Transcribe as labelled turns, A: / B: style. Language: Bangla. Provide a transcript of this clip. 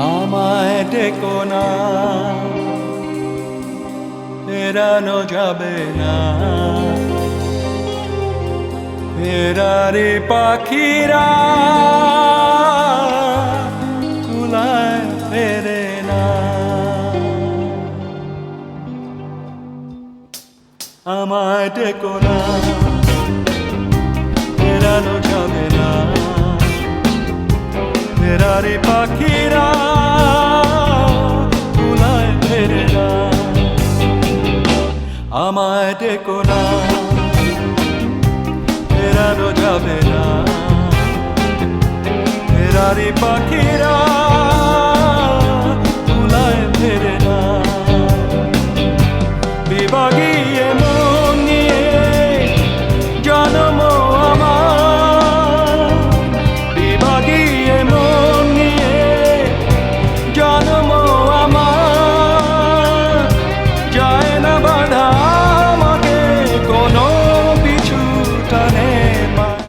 A: আমায় ডেকো না, ফেরানো যাবে না। ফেরারি পাখিরা কুলায় ফেরে না। আমায় ডেকো না, ফেরানো যাবে না। ফেরারি পাখিরা কুলায় ফেরে না। আমায় ডেকো না, ফেরানো যাবে না। ফেরারি পাখিরা